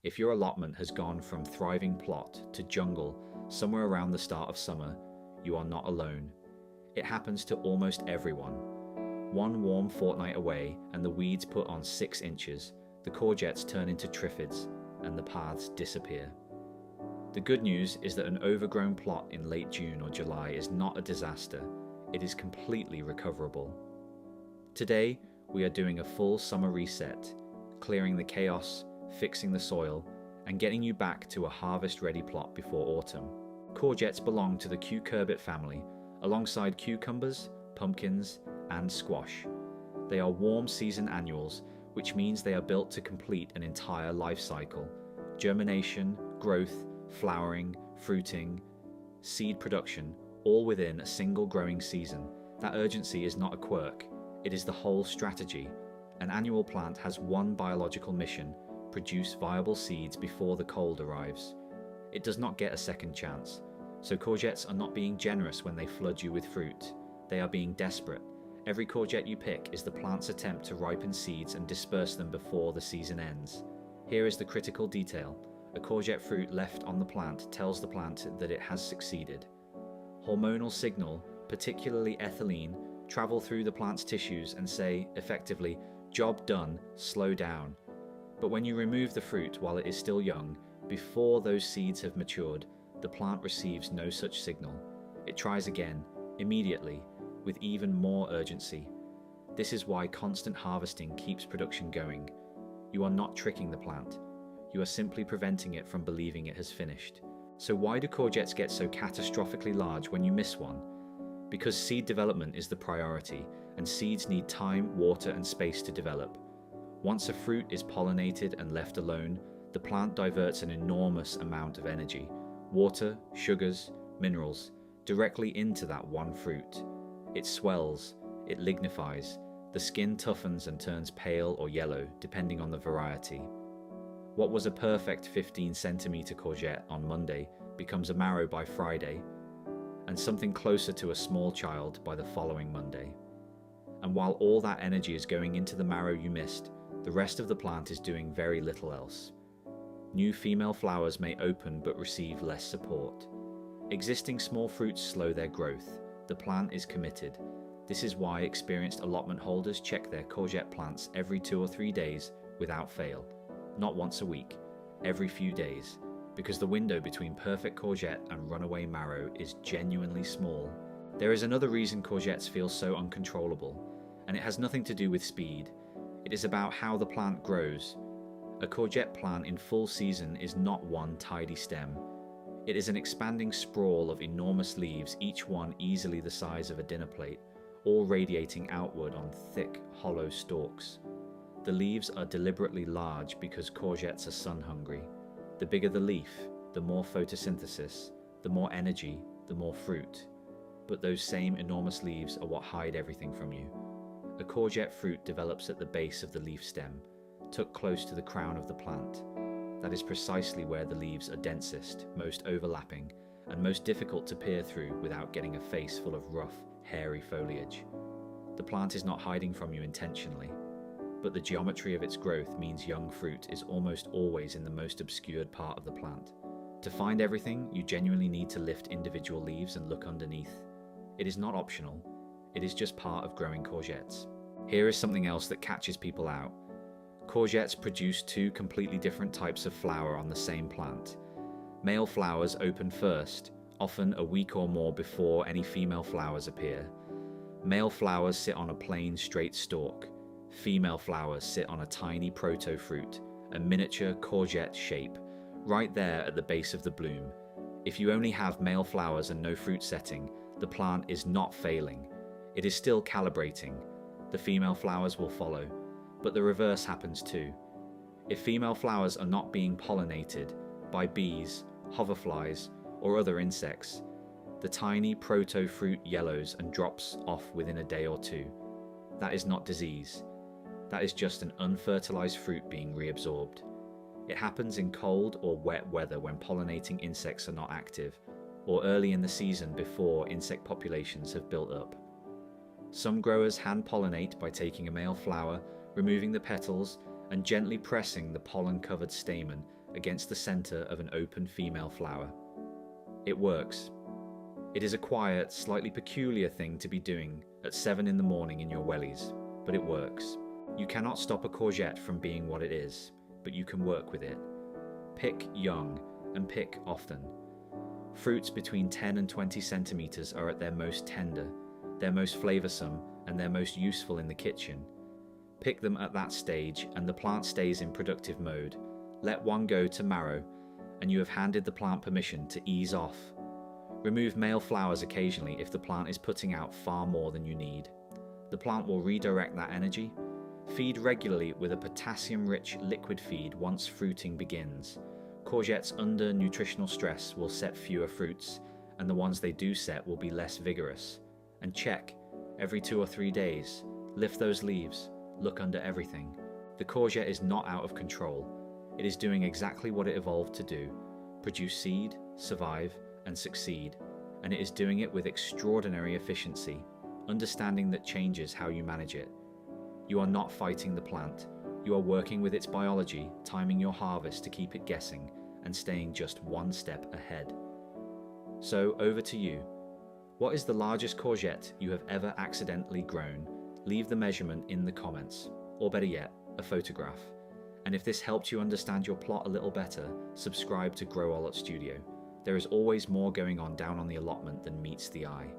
If your allotment has gone from thriving plot to jungle somewhere around the start of summer, you are not alone. It happens to almost everyone. One warm fortnight away and the weeds put on 6 inches, the courgettes turn into triffids and the paths disappear. The good news is that an overgrown plot in late June or July is not a disaster. It is completely recoverable. Today, we are doing a full summer reset, clearing the chaos, fixing the soil, and getting you back to a harvest-ready plot before autumn. Courgettes belong to the cucurbit family, alongside cucumbers, pumpkins, and squash. They are warm season annuals, which means they are built to complete an entire life cycle. Germination, growth, flowering, fruiting, seed production, all within a single growing season. That urgency is not a quirk, it is the whole strategy. An annual plant has one biological mission: produce viable seeds before the cold arrives. It does not get a second chance. So courgettes are not being generous when they flood you with fruit. They are being desperate. Every courgette you pick is the plant's attempt to ripen seeds and disperse them before the season ends. Here is the critical detail. A courgette fruit left on the plant tells the plant that it has succeeded. Hormonal signal, particularly ethylene, travel through the plant's tissues and say, effectively, job done, slow down. But when you remove the fruit while it is still young, before those seeds have matured, the plant receives no such signal. It tries again, immediately, with even more urgency. This is why constant harvesting keeps production going. You are not tricking the plant. You are simply preventing it from believing it has finished. So why do courgettes get so catastrophically large when you miss one? Because seed development is the priority, and seeds need time, water, and space to develop. Once a fruit is pollinated and left alone, the plant diverts an enormous amount of energy, water, sugars, minerals, directly into that one fruit. It swells, it lignifies, the skin toughens and turns pale or yellow, depending on the variety. What was a perfect 15-centimeter courgette on Monday becomes a marrow by Friday, and something closer to a small child by the following Monday. And while all that energy is going into the marrow you missed, the rest of the plant is doing very little else. New female flowers may open but receive less support. Existing small fruits slow their growth. The plant is committed. This is why experienced allotment holders check their courgette plants every 2 or 3 days without fail. Not once a week, every few days, because the window between perfect courgette and runaway marrow is genuinely small. There is another reason courgettes feel so uncontrollable, and it has nothing to do with speed. It is about how the plant grows. A courgette plant in full season is not one tidy stem. It is an expanding sprawl of enormous leaves, each one easily the size of a dinner plate, all radiating outward on thick, hollow stalks. The leaves are deliberately large because courgettes are sun-hungry. The bigger the leaf, the more photosynthesis, the more energy, the more fruit. But those same enormous leaves are what hide everything from you. A courgette fruit develops at the base of the leaf stem, tucked close to the crown of the plant. That is precisely where the leaves are densest, most overlapping, and most difficult to peer through without getting a face full of rough, hairy foliage. The plant is not hiding from you intentionally, but the geometry of its growth means young fruit is almost always in the most obscured part of the plant. To find everything, you genuinely need to lift individual leaves and look underneath. It is not optional, it is just part of growing courgettes. Here is something else that catches people out. Courgettes produce 2 completely different types of flower on the same plant. Male flowers open first, often a week or more before any female flowers appear. Male flowers sit on a plain, straight stalk. Female flowers sit on a tiny proto-fruit, a miniature courgette shape, right there at the base of the bloom. If you only have male flowers and no fruit setting, the plant is not failing. It is still calibrating. The female flowers will follow, but the reverse happens too. If female flowers are not being pollinated by bees, hoverflies, or other insects, the tiny proto-fruit yellows and drops off within a day or 2. That is not disease. That is just an unfertilized fruit being reabsorbed. It happens in cold or wet weather when pollinating insects are not active, or early in the season before insect populations have built up. Some growers hand pollinate by taking a male flower, removing the petals, and gently pressing the pollen-covered stamen against the center of an open female flower. It works. It is a quiet, slightly peculiar thing to be doing at 7 in the morning in your wellies, but it works. You cannot stop a courgette from being what it is, but you can work with it. Pick young and pick often. Fruits between 10 and 20 centimeters are at their most tender, their most flavorsome, and their most useful in the kitchen. Pick them at that stage and the plant stays in productive mode. Let one go to marrow and you have handed the plant permission to ease off. Remove male flowers occasionally if the plant is putting out far more than you need. The plant will redirect that energy. Feed regularly with a potassium-rich liquid feed once fruiting begins. Courgettes under nutritional stress will set fewer fruits, and the ones they do set will be less vigorous. And check, every 2 or 3 days, lift those leaves, look under everything. The courgette is not out of control. It is doing exactly what it evolved to do: produce seed, survive, and succeed, and it is doing it with extraordinary efficiency, understanding that changes how you manage it. You are not fighting the plant. You are working with its biology, timing your harvest to keep it guessing, and staying just one step ahead. So, over to you. What is the largest courgette you have ever accidentally grown? Leave the measurement in the comments, or better yet, a photograph. And if this helped you understand your plot a little better, subscribe to Grow Allot Studio. There is always more going on down on the allotment than meets the eye.